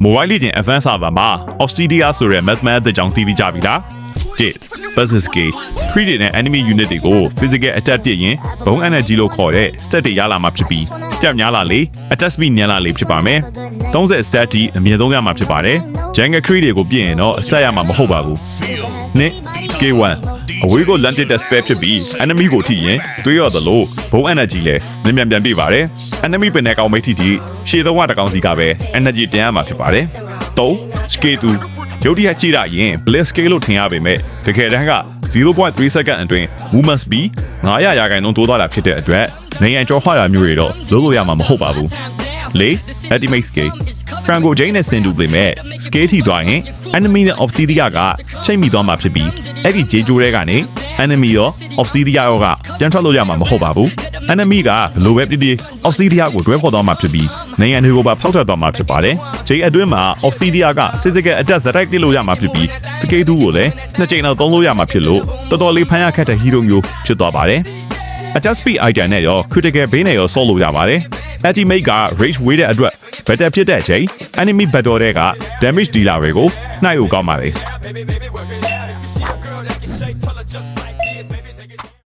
Mobile Legend Advanced Server မှာ Obsidia ဆိုတဲ့ Mass Man အသစ်ကြောင့်တည်ပြီးကြပြီလား1 Versus Scale Credit နဲ့ Enemy Unit တွေကို Physical Attack ပြည့်ရင် Bone Energy လို့ခေါ်တဲ့ Stat တွေရလာမှာဖြစ်ပြီး Step များလာလေ Attack Speed မြန်လာလေဖြစ်ပါမယ်30 Stat တီအမြင့်ဆုံးရမှာဖြစ်ပါတယ် Jungle Credit တွေကိုပြည့်ရင်တော့ Stat ရမှာမဟုတ်ပါဘူး2 Scale 1အဝေးကို Landed Spell ဖြစ်ပြီး Enemy ကိုထိရင်တွေးရသလို Bone Energy လည်းမြန်ပြန်ပြည့်ပါတယ် Enemy ပင်တဲ့ကောင်မိတ်ထိရှေ့ဆုံးကတကောင်စီကပဲ Energy ပြန်ရမှာဖြစ်ပါတယ်3 Scale 2ရုပ်တရက်ကြည့်လိုက်ရင် Blitz Scale လို့ထင်ရပေမဲ့တကယ်တမ်းက 0.3 second အတွင်း Movement Speed 900 ရာခိုင်နှုန်းတိုးသွားတာဖြစ်တဲ့အတွက်နေရန်ကျော်ခွာတာမျိုးတွေတော့လုပ်လို့ရမှာမဟုတ်ပါဘူး4 Ultimate Scale Franco Jane နဲ့ဆင်တူပေမဲ့ Scale ထိသွားရင် Enemy နဲ့ Obsidia ကချိတ်မိသွားမှာဖြစ်ပြီးအဲ့ဒီဂျေဂျိုးတွေကနေ Enemy ရော Obsidia ရောကပြန်ထွက်လို့ရမှာမဟုတ်ပါဘူး Enemy ကဘလိုပဲဖြစ်ဖြစ် Obsidia ကိုတွဲခေါ်သွားမှာဖြစ်ပြီးနေရန်တွေကိုပါဖောက်ထွက်သွားမှာဖြစ်ပါတယ်ဂျေအတွင်းမှာ Obsidia က Physical Attack ဇက်တိုက်ပစ်လို့ရမှာဖြစ်ပြီး Scale 2ကိုလည်းနှစ်ချိန်တော့သုံးလို့ရမှာဖြစ်လို့တော်တော်လေးဖမ်းရခက်တဲ့ hero မျိုးဖြစ်သွားပါတယ်Attack Speed Item နဲ့ရော Critical Bane နဲ့ရောဆော့လို့ရပါတယ်Ultimate က Rage ဝေးတဲ့အတွက် Better ဖြစ်တဲ့အချိန် Enemy Battle တွေက Damage Dealer တွေကိုနှိုက်ကိုကောင်းပါလေ